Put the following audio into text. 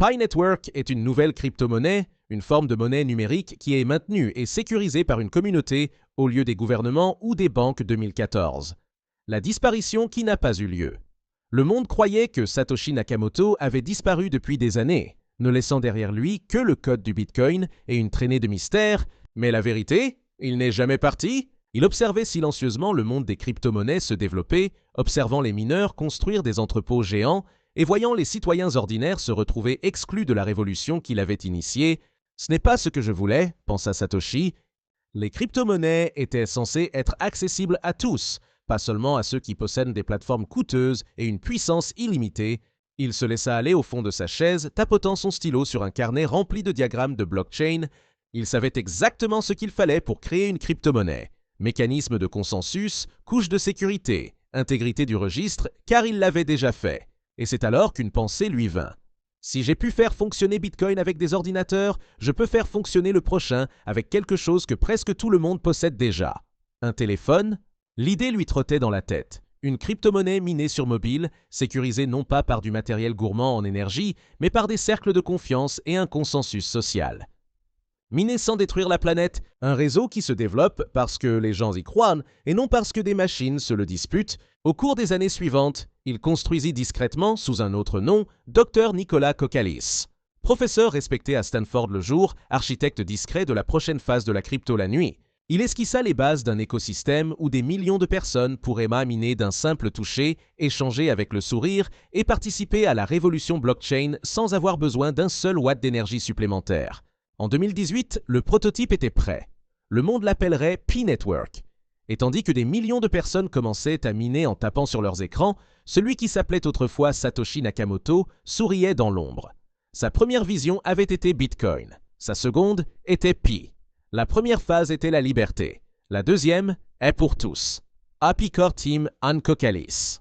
Pi Network est une nouvelle crypto-monnaie, une forme de monnaie numérique qui est maintenue et sécurisée par une communauté au lieu des gouvernements ou des banques 2014. La disparition qui n'a pas eu lieu. Le monde croyait que Satoshi Nakamoto avait disparu depuis des années, ne laissant derrière lui que le code du Bitcoin et une traînée de mystère, mais la vérité, il n'est jamais parti. Il observait silencieusement le monde des crypto-monnaies se développer, observant les mineurs construire des entrepôts géants et voyant les citoyens ordinaires se retrouver exclus de la révolution qu'il avait initiée. Ce n'est pas ce que je voulais, pensa Satoshi. Les crypto-monnaies étaient censées être accessibles à tous, pas seulement à ceux qui possèdent des plateformes coûteuses et une puissance illimitée. Il se laissa aller au fond de sa chaise, tapotant son stylo sur un carnet rempli de diagrammes de blockchain. Il savait exactement ce qu'il fallait pour créer une crypto-monnaie. Mécanisme de consensus, couche de sécurité, intégrité du registre, car il l'avait déjà fait. Et c'est alors qu'une pensée lui vint. Si j'ai pu faire fonctionner Bitcoin avec des ordinateurs, je peux faire fonctionner le prochain avec quelque chose que presque tout le monde possède déjà. Un téléphone? L'idée lui trottait dans la tête. Une crypto-monnaie minée sur mobile, sécurisée non pas par du matériel gourmand en énergie, mais par des cercles de confiance et un consensus social. Miner sans détruire la planète, un réseau qui se développe parce que les gens y croient et non parce que des machines se le disputent. Au cours des années suivantes, il construisit discrètement, sous un autre nom, Dr Nicolas Kokkalis. Professeur respecté à Stanford le jour, architecte discret de la prochaine phase de la crypto la nuit, il esquissa les bases d'un écosystème où des millions de personnes pourraient miner d'un simple toucher, échanger avec le sourire et participer à la révolution blockchain sans avoir besoin d'un seul watt d'énergie supplémentaire. En 2018, le prototype était prêt. Le monde l'appellerait Pi Network. Et tandis que des millions de personnes commençaient à miner en tapant sur leurs écrans, celui qui s'appelait autrefois Satoshi Nakamoto souriait dans l'ombre. Sa première vision avait été Bitcoin. Sa seconde était Pi. La première phase était la liberté. La deuxième est pour tous. Happy Core Team and Kokkalis.